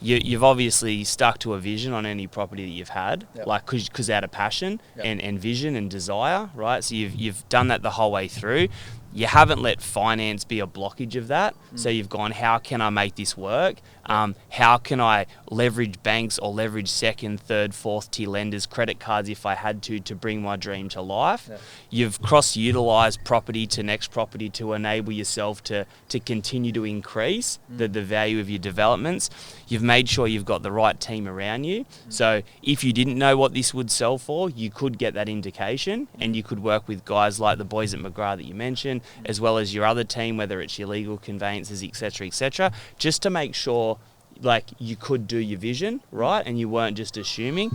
you've obviously stuck to a vision on any property that you've had, like because out of passion and vision and desire, right? So you've done that the whole way through. You haven't let finance be a blockage of that. So you've gone, how can I make this work? How can I leverage banks or leverage second, third, fourth tier lenders, credit cards if I had to bring my dream to life? You've cross-utilised property to next property to enable yourself to continue to increase the value of your developments. You've made sure you've got the right team around you. So if you didn't know what this would sell for, you could get that indication, and you could work with guys like the boys at McGrath that you mentioned, as well as your other team, whether it's your legal conveyances, etc., just to make sure like you could do your vision, right? And you weren't just assuming.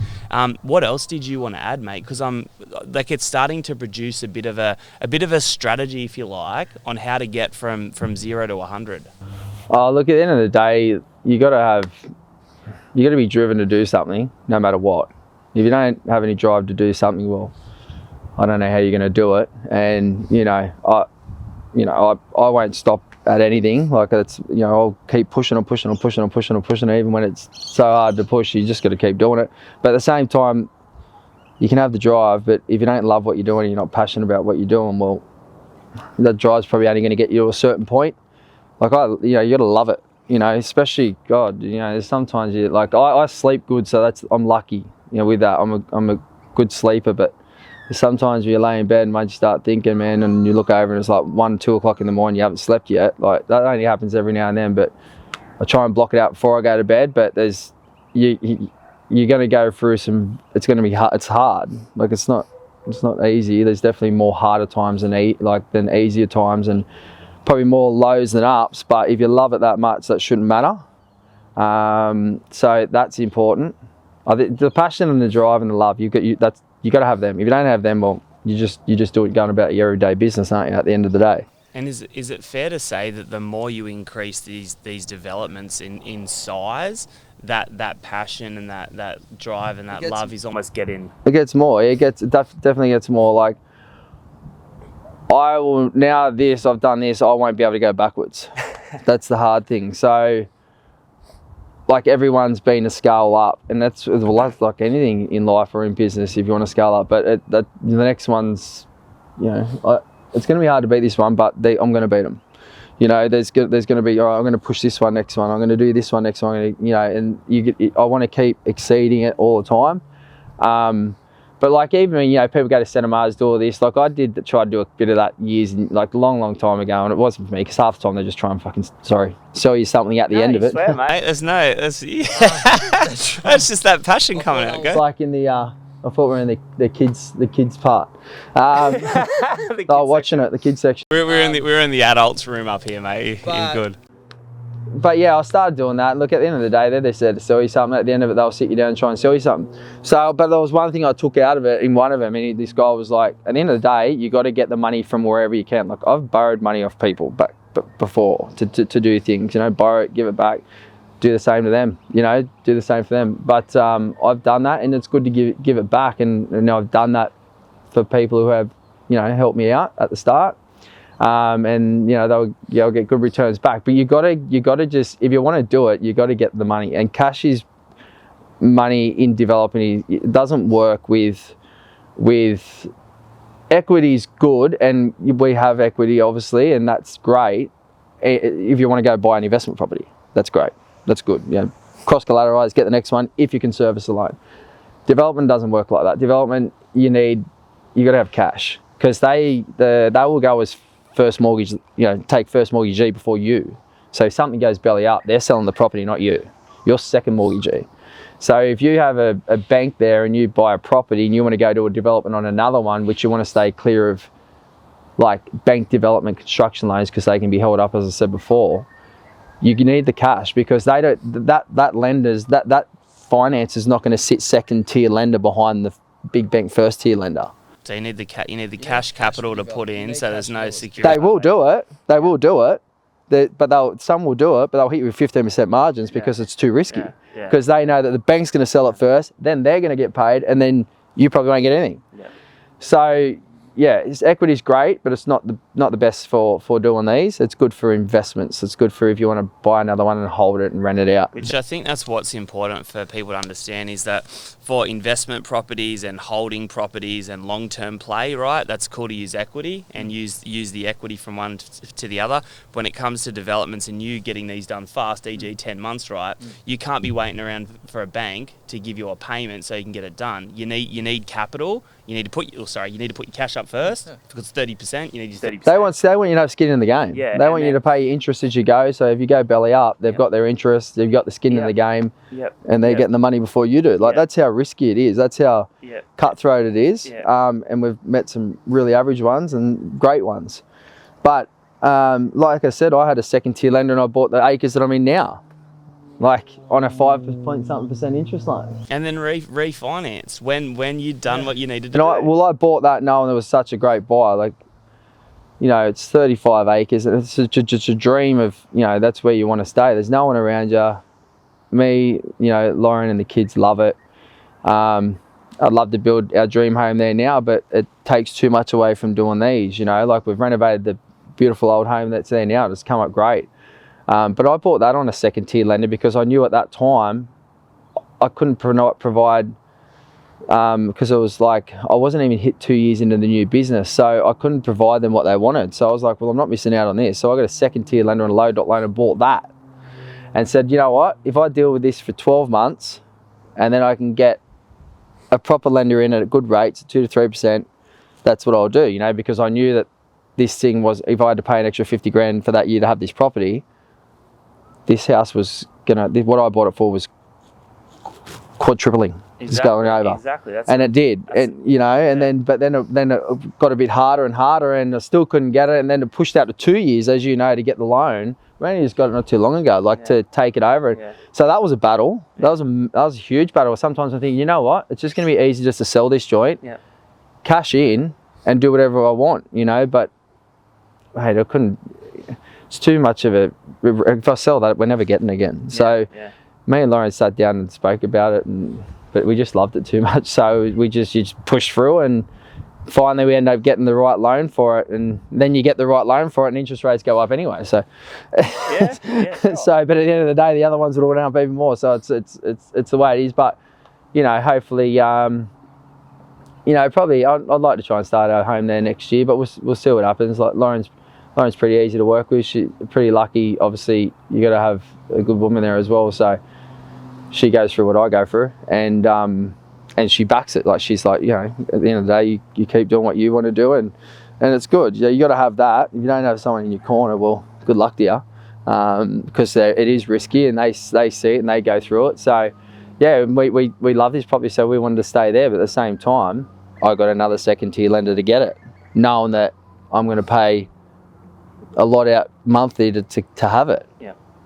What else did you want to add, mate? Because I'm like, it's starting to produce a bit of a strategy, if you like, on how to get from 0 to 100. Look, at the end of the day, you got to be driven to do something, no matter what. If you don't have any drive to do something, well, I don't know how you're going to do it. And I won't stop at anything. Like, it's, I'll keep pushing, even when it's so hard to push. You just got to keep doing it. But at the same time, you can have the drive, but if you don't love what you're doing and you're not passionate about what you're doing, well, that drive's probably only going to get you to a certain point. Like, you got to love it, especially, God, there's sometimes I sleep good, so I'm lucky, with that. I'm good sleeper, but sometimes you lay in bed and once you start thinking, man, and you look over and it's like 1, 2 o'clock in the morning, you haven't slept yet. Like, that only happens every now and then, but I try and block it out before I go to bed. But there's, you're going to go through some, it's going to be hard. It's hard. Like, it's not easy. There's definitely more harder times than easier times, and probably more lows than ups. But if you love it that much, that shouldn't matter. So that's important. I think the passion and the drive and the love, you got to have them. If you don't have them, well, you just do it going about your everyday business, aren't you, at the end of the day? And is it fair to say that the more you increase these developments in size, that passion and that drive and that love is almost getting... It gets more. It definitely gets more. Like, I've done this, I won't be able to go backwards. That's the hard thing. So, like, everyone's been to scale up, and that's like anything in life or in business if you want to scale up. But the next one's, it's going to be hard to beat this one, but I'm going to beat them. There's going to be, all right, I'm going to push this one next one. I'm going to do this one next one. And I want to keep exceeding it all the time. But like, even when, people go to cinemas, do all this, like I try to do a bit of that years, like a long time ago, and it wasn't for me, because half the time they just try and sell you something at the end of it. Swear, mate. That's just that passion coming out. It's like in the, I thought we were in the kids part. Watching it, the kids section. We're in the adults room up here, mate. You're good. But yeah, I started doing that. And look, at the end of the day, they said to sell you something. At the end of it, they'll sit you down and try and sell you something. So, but there was one thing I took out of it in one of them, and this guy was like, at the end of the day, you got to get the money from wherever you can. Like, I've borrowed money off people, but before to do things, borrow it, give it back, do the same to them, do the same for them. But I've done that, and it's good to give it back. And I've done that for people who have, helped me out at the start. And they'll get good returns back. But you gotta just, if you want to do it, you got to get the money. And cash is money in developing. It doesn't work with equity is good, and we have equity obviously, and that's great. If you want to go buy an investment property, that's great. That's good. Cross collateralize, get the next one if you can service a loan. Development doesn't work like that. Development, you got to have cash, because they will go as first mortgage, take first mortgagee before you. So if something goes belly up, they're selling the property, not you. You're second mortgagee. So if you have a bank there and you buy a property and you want to go to a development on another one, which you want to stay clear of, like bank development construction loans, because they can be held up, as I said before, you need the cash, because they don't, that lenders, that finance is not going to sit second tier lender behind the big bank first tier lender. So you need the cash capital to put in, so there's no security. They will do it. Some will do it, but they'll hit you with 15% margins because it's too risky. Because they know that the bank's going to sell it first, then they're going to get paid, and then you probably won't get anything. So yeah, equity is great, but it's not the best for doing these. It's good for investments. It's good for if you want to buy another one and hold it and rent it out. Which I think that's what's important for people to understand, is that for investment properties and holding properties and long-term play, right, that's cool to use equity and use the equity from one to the other. But when it comes to developments and you getting these done fast, e.g. 10 months, right, you can't be waiting around for a bank to give you a payment so you can get it done. You need capital. You need to put your cash up first, because 30%, you need your 30%. They want you to have skin in the game. They want you to pay your interest as you go. So if you go belly up, they've got their interest, they've got the skin in the game, and they're getting the money before you do. Like that's how risky it is. That's how cutthroat it is. And we've met some really average ones and great ones. But like I said, I had a second tier lender and I bought the acres that I'm in now, like on a 5% interest loan. And then refinance when you've done what you needed to do. I bought that knowing it was such a great buy. Like, it's 35 acres. And it's just a dream of, that's where you want to stay. There's no one around you. Me, Lauren and the kids love it. I'd love to build our dream home there now, but it takes too much away from doing these. Like we've renovated the beautiful old home that's there now. It's come up great. But I bought that on a second tier lender because I knew at that time I couldn't provide, because it was like I wasn't even hit 2 years into the new business, so I couldn't provide them what they wanted. So I was like, well, I'm not missing out on this. So I got a second tier lender and a low dot loan and bought that, and said, you know what, if I deal with this for 12 months and then I can get a proper lender in at good rates, 2 to 3%, that's what I'll do, you know, because I knew that this thing was, if I had to pay an extra 50 grand for that year to have this property, this house was what I bought it for was quadrupling. It's going over. Exactly. And it did. And, you know, and then it got a bit harder and harder, and I still couldn't get it. And then it pushed out to 2 years, as you know, to get the loan. Randy just got it not too long ago, to take it over. Yeah. So that was a battle. That was a huge battle. Sometimes I think, you know what, it's just going to be easy just to sell this joint, cash in, and do whatever I want, you know. But hey, I couldn't. It's too much of a. If I sell that, we're never getting it again. So me and Lauren sat down and spoke about it, but we just loved it too much. So we just pushed through, and finally we ended up getting the right loan for it. And then you get the right loan for it, and interest rates go up anyway. So sure. So, but at the end of the day, the other ones would all end up even more. So it's the way it is. But you know, hopefully, you know, probably I'd like to try and start our home there next year. But we'll see what happens. Like Lauren's pretty easy to work with. She's pretty lucky. Obviously, you got to have a good woman there as well. So she goes through what I go through, and she backs it. Like, she's like, you know, at the end of the day, you keep doing what you want to do, and it's good. You got to have that. If you don't have someone in your corner, well, good luck to you, because it is risky, and they see it and they go through it. So yeah, we love this property, so we wanted to stay there. But at the same time, I got another second tier lender to get it, knowing that I'm going to pay a lot out monthly to have it,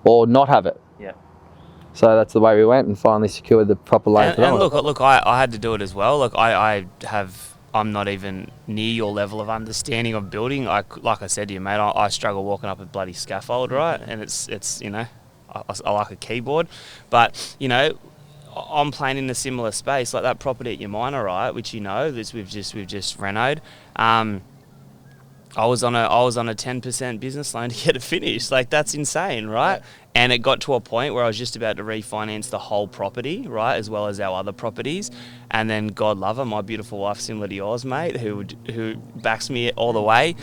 or not have it. So that's the way we went, and finally secured the proper loan. And look, I had to do it as well. Look, I'm not even near your level of understanding of building. Like I said to you, mate, I struggle walking up a bloody scaffold, right? And it's you know, I like a keyboard, but you know, I'm playing in a similar space, like that property at your minor, right? Which, you know, this we've just renoed. I was on a 10% business loan to get it finished. Like, that's insane, right? Yeah. And it got to a point where I was just about to refinance the whole property, right, as well as our other properties. And then, God love her, my beautiful wife, similar to yours, mate, who backs me all the way.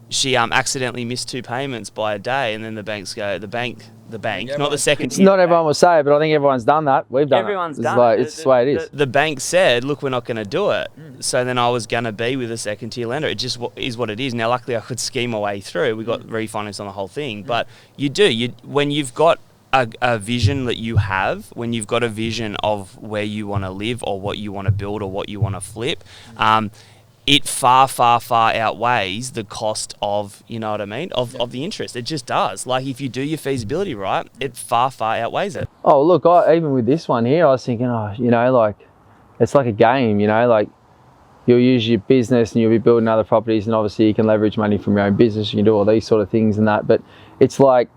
She accidentally missed 2 payments by a day, and then the bank, not the second. It's not everyone will say it, but I think everyone's done that. We've done Everyone's it. done it. It's the way it is. The bank said, look, we're not going to do it. So then I was going to be with a second tier lender. It just is what it is. Now, luckily, I could scheme my way through. We got refinanced on the whole thing. But when you've got a vision that you have, when you've got a vision of where you want to live or what you want to build or what you want to flip, it far, far, far outweighs the cost of, you know what I mean, of the interest. It just does. Like, if you do your feasibility right, it far, far outweighs it. Oh, look, even with this one here, I was thinking, you know, like, it's like a game, you know, like, you'll use your business and you'll be building other properties, and obviously you can leverage money from your own business. You can do all these sort of things and that, but it's like,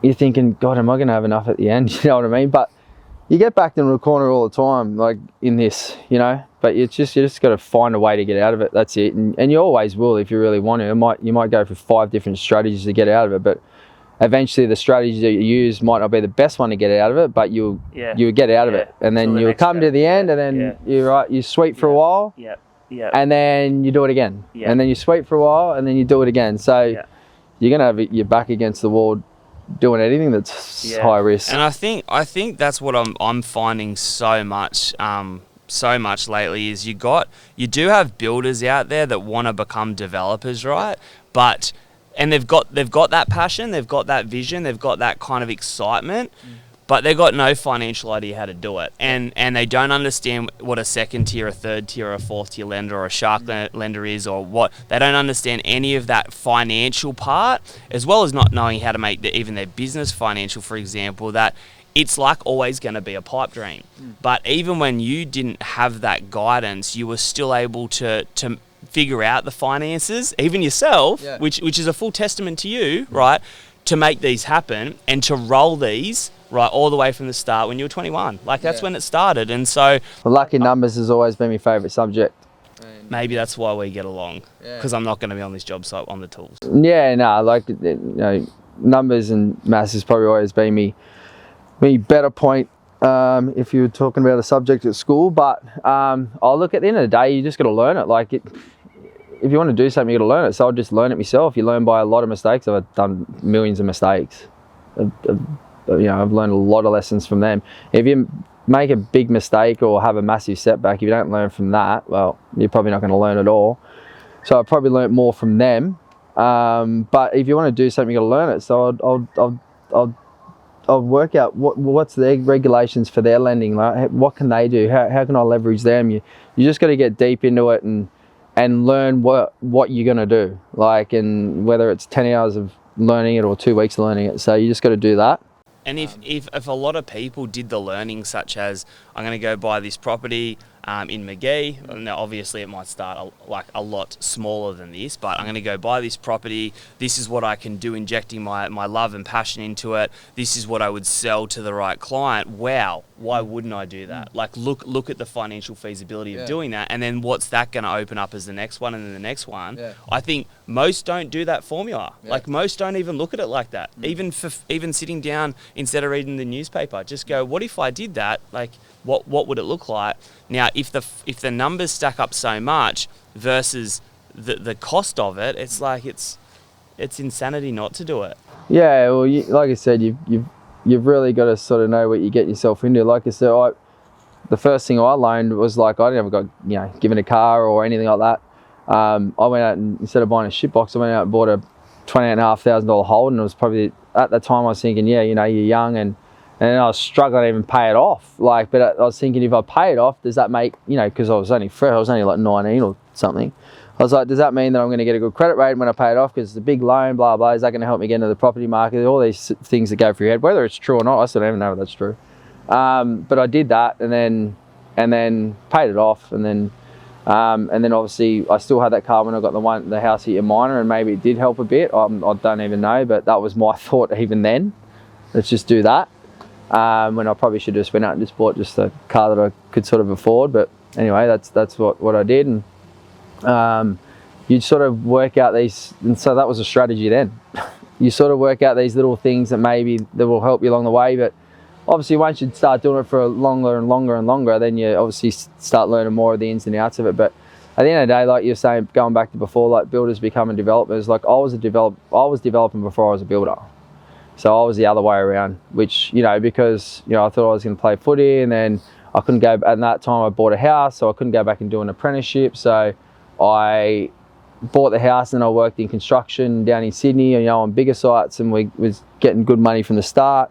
you're thinking, God, am I going to have enough at the end? You know what I mean? But you get backed into a corner all the time, like in this, you know, but you just got to find a way to get out of it. That's it. And you always will, if you really want to. You might go for 5 different strategies to get out of it, but eventually the strategy that you use might not be the best one to get out of it, but you'll get out of it. And then you'll come to the end, and then you sweep for a while. And then you do it again. And then you sweep for a while, and then you do it again. So you're going to have your back against the wall doing anything that's high risk. And I think that's what I'm finding so much lately is you do have builders out there that want to become developers, right? But they've got that passion, they've got that vision, they've got that kind of excitement, but they've got no financial idea how to do it, and they don't understand what a second tier, a third tier, a fourth tier lender, or a shark lender is, or what. They don't understand any of that financial part, as well as not knowing how to make even their business financial. For example, that it's like always going to be a pipe dream. But even when you didn't have that guidance, you were still able to figure out the finances, even yourself, which is a full testament to you, right, to make these happen and to roll these right all the way from the start when you were 21. Like, that's when it started. And so lucky numbers has always been my favourite subject. Maybe that's why we get along, because I'm not going to be on this job site on the tools. Like, you know, numbers and maths has probably always been me better point if you were talking about a subject at school. But I'll look, at the end of the day, you just got to learn it. Like, if you want to do something, you got to learn it. So I'll just learn it myself. You learn by a lot of mistakes. I've done millions of mistakes. You know, I've learned a lot of lessons from them. If you make a big mistake or have a massive setback, if you don't learn from that, well, you're probably not going to learn at all. So I probably learnt more from them. But if you want to do something, you got to learn it. So I'll work out what's their regulations for their lending. Like, what can they do? How can I leverage them? You just got to get deep into it and learn what you're going to do. Like, and whether it's 10 hours of learning it or 2 weeks of learning it. So you just got to do that. And if a lot of people did the learning, such as I'm going to go buy this property in McGee, now obviously it might start a lot smaller than this, but I'm going to go buy this property. This is what I can do, injecting my love and passion into it. This is what I would sell to the right client. Wow, why wouldn't I do that? Like, look at the financial feasibility of doing that, and then what's that going to open up as the next one, and then the next one. I think most don't do that formula. Like, most don't even look at it like that. Even sitting down, instead of reading the newspaper, just go, what if I did that? Like, what would it look like? Now, if the numbers stack up so much versus the cost of it, it's like it's insanity not to do it. Yeah, well, like I said, you've really got to sort of know what you get yourself into. Like I said, the first thing I learned was, like, I never got given a car or anything like that. I went out and, instead of buying a shit box, I went out and bought a $28,500 Holden. It was probably, at the time I was thinking, you're young, and I was struggling to even pay it off. Like, but I was thinking, if I pay it off, does that make, because I was only like 19 or something. I was like, does that mean that I'm going to get a good credit rating when I pay it off? Because it's a big loan, blah, blah. Is that going to help me get into the property market? All these things that go through your head, whether it's true or not, I still don't even know if that's true. But I did that, and then paid it off, and then obviously I still had that car when I got the house at Minor, and maybe it did help a bit. I don't even know, but that was my thought even then. Let's just do that. When I probably should have just went out and just bought just a car that I could sort of afford. But anyway, that's what I did. And you'd sort of work out these, and so that was a strategy then. You sort of work out these little things that will help you along the way. But obviously once you start doing it for longer and longer and longer, then you obviously start learning more of the ins and outs of it. But at the end of the day, like you're saying, going back to before, like builders becoming developers, like I was developing before I was a builder. So I was the other way around, which, because, I thought I was going to play footy, and then I couldn't go, at that time I bought a house, so I couldn't go back and do an apprenticeship. So I bought the house, and I worked in construction down in Sydney, on bigger sites, and we was getting good money from the start.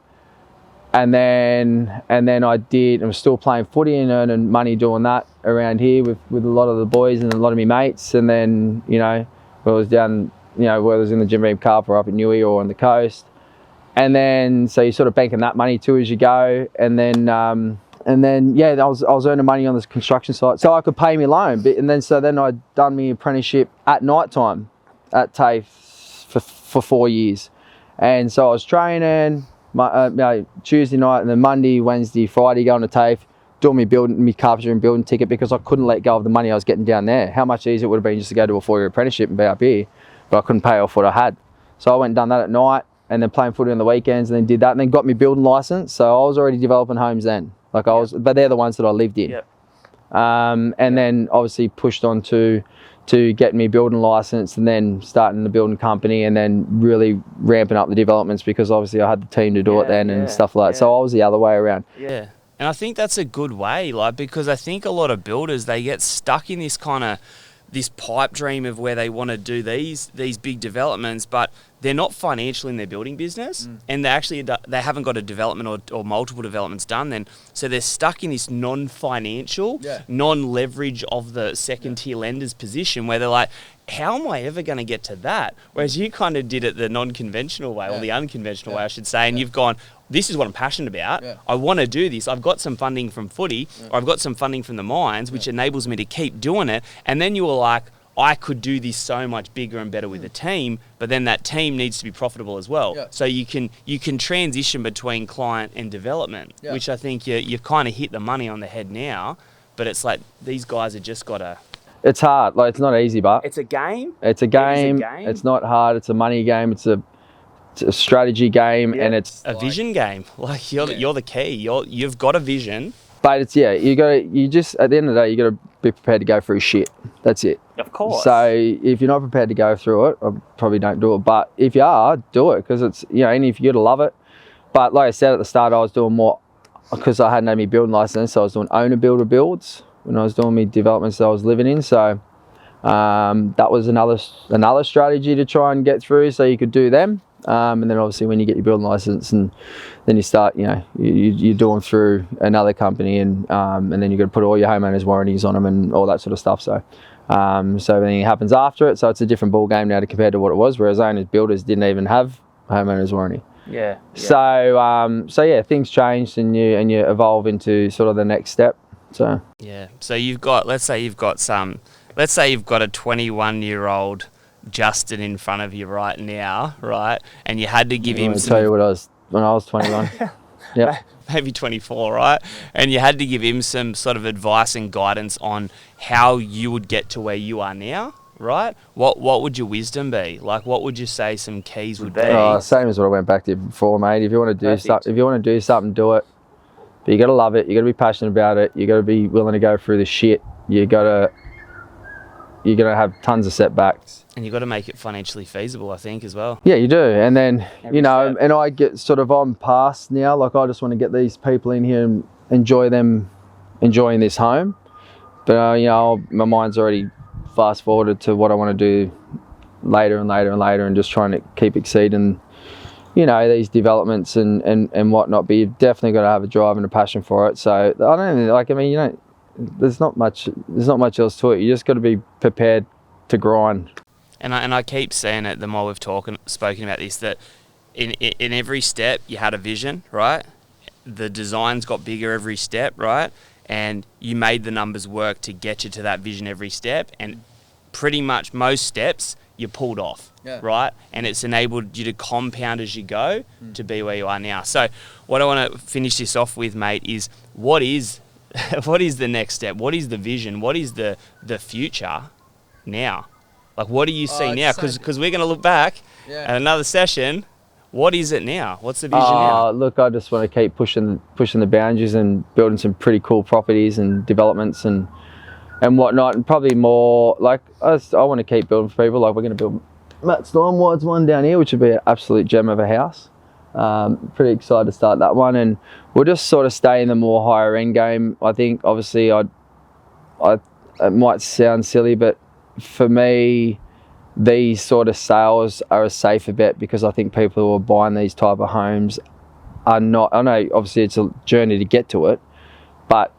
And then I was still playing footy and earning money doing that around here with a lot of the boys and a lot of my mates. And then, whether it was down, whether it was in the Jim Ream Cup or up in Newey or on the coast. And then, so you're sort of banking that money too as you go. And then, I was earning money on this construction site, so I could pay me loan. So then I'd done my apprenticeship at night time at TAFE for 4 years. And so I was training Tuesday night, and then Monday, Wednesday, Friday going to TAFE, doing my carpentry and building ticket, because I couldn't let go of the money I was getting down there. How much easier it would have been just to go to a 4-year apprenticeship and be up here, but I couldn't pay off what I had. So I went and done that at night, and then playing footy on the weekends, and then did that, and then got my building license. So I was already developing homes then. But they're the ones that I lived in. Yep. Then obviously pushed on to get me building license, and then starting the building company, and then really ramping up the developments, because obviously I had the team to do it then and stuff like that. So I was the other way around. Yeah. And I think that's a good way, because I think a lot of builders, they get stuck in this this pipe dream of where they want to do these big developments, but they're not financial in their building business, and they haven't got a development or multiple developments done then. So they're stuck in this non-financial, non-leverage of the second-tier lender's position, where they're like, how am I ever going to get to that? Whereas you kind of did it the non-conventional way, or the unconventional way, I should say, and you've gone, this is what I'm passionate about. I want to do this. I've got some funding from footy, or I've got some funding from the mines, which enables me to keep doing it. And then you were like, I could do this so much bigger and better with a team, but then that team needs to be profitable as well. So you can transition between client and development, which I think you've kind of hit the money on the head now. But it's like, these guys have just got to... It's hard. Like, it's not easy, but... It's a game. It's a game. It's not hard. It's a money game. It's a strategy game, and it's a vision game. Like, you're the key. You've got a vision. But it's you just at the end of the day, you got to be prepared to go through shit. That's it. Of course. So if you're not prepared to go through it, I probably don't do it. But if you are, do it, because it's and if you got to love it. But like I said at the start, I was doing more because I hadn't had my building license, so I was doing owner builder builds when I was doing my developments that I was living in. So that was another strategy to try and get through, so you could do them. And then obviously when you get your building license, and then you start, you're doing through another company, and then you've got to put all your homeowners warranties on them and all that sort of stuff. So everything happens after it. So it's a different ball game now compared to what it was, whereas owners builders didn't even have homeowners warranty. Yeah. So yeah, things changed, and you evolve into sort of the next step. So yeah. So let's say you've got a 21-year-old Justin in front of you right now, right? And you had to give him some... tell you what I was when I was 21. Yeah. Maybe 24, right? And you had to give him some sort of advice and guidance on how you would get to where you are now, right? What would your wisdom be? Like, what would you say some keys would be? Same as what I went back to before, mate. If you want to do something, do it. But you got to love it. You got to be passionate about it. You got to be willing to go through the shit. You're gonna have tons of setbacks. And you got to make it financially feasible, I think, as well. Yeah, you do. And then, Every step. and I get I'm past now. Like, I just want to get these people in here and enjoying this home. But, my mind's already fast forwarded to what I want to do later and later and later, and just trying to keep exceeding, these developments and whatnot. But you've definitely got to have a drive and a passion for it. So I don't there's not much else to it. You just got to be prepared to grind. And I keep saying it the more we've spoken about this, that in every step you had a vision, right? The designs got bigger every step, right? And you made the numbers work to get you to that vision every step. And pretty much most steps you pulled off, right? And it's enabled you to compound as you go to be where you are now. So what I want to finish this off with, mate, is what is the next step? What is the vision? What is the future now? Like, what do you see now? Because we're going to look back at another session. What is it now? What's the vision now? Look, I just want to keep pushing the boundaries and building some pretty cool properties and developments and whatnot. And probably more, like, I want to keep building for people. Like, we're going to build Matt Stormwide's one down here, which would be an absolute gem of a house. Pretty excited to start that one, and we'll just sort of stay in the more higher end game. I think obviously it might sound silly, but for me, these sort of sales are a safer bet, because I think people who are buying these type of homes are not, I know obviously it's a journey to get to it, but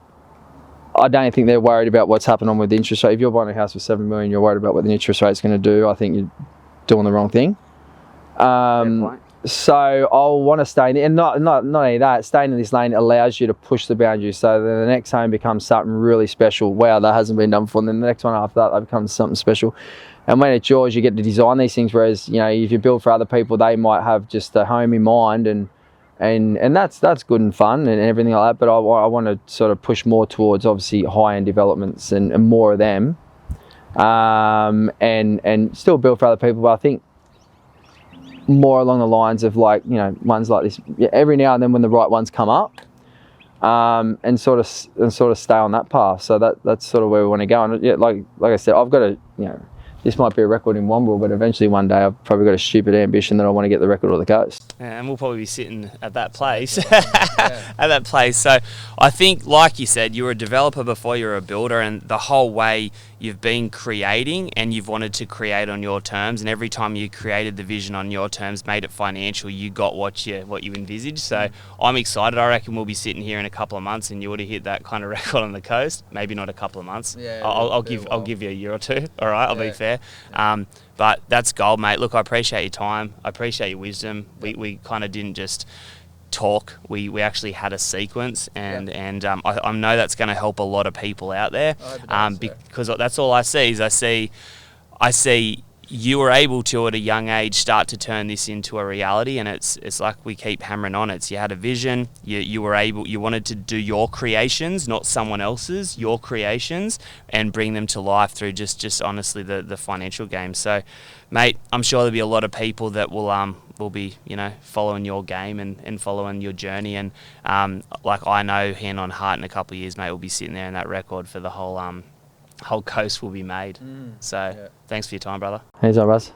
I don't think they're worried about what's happening with the interest rate. If you're buying a house for $7 million, you're worried about what the interest rate's going to do, I think you're doing the wrong thing. So I'll want to stay in, and not only that, staying in this lane allows you to push the boundaries. So then the next home becomes something really special. Wow, that hasn't been done before. And then the next one after that becomes something special. And when it's yours, you get to design these things. Whereas, if you build for other people, they might have just a home in mind, and that's good and fun and everything like that. But I want to sort of push more towards obviously high-end developments and more of them, and still build for other people. But I think more along the lines of, like, ones like this, every now and then when the right ones come up, and sort of stay on that path. So that's sort of where we want to go. And like I said, I've got to, this might be a record in Wamberal, but eventually one day I've probably got a stupid ambition that I want to get the record of the coast. Yeah, and we'll probably be sitting at that place. At that place. So I think, like you said, you were a developer before you were a builder, and the whole way you've been creating, and you've wanted to create on your terms, and every time you created the vision on your terms, made it financial, you got what you envisaged. So I'm excited. I reckon we'll be sitting here in a couple of months and you would have hit that kind of record on the coast. Maybe not a couple of months. I'll give you a year or two. All right, I'll be fair. But that's gold, mate. Look, I appreciate your time. I appreciate your wisdom. We kind of didn't just talk. We actually had a sequence, and I know that's going to help a lot of people out there. Because that's all I see is I see you were able to, at a young age, start to turn this into a reality, and it's like we keep hammering on it. You had a vision, you wanted to do your creations, not someone else's, your creations, and bring them to life through just honestly the financial game. So, mate, I'm sure there'll be a lot of people that will be following your game and following your journey, and like I know, hand on heart, in a couple of years, mate, we'll be sitting there in that record for the whole coast will be made. So thanks for your time, brother. Anytime, Russ.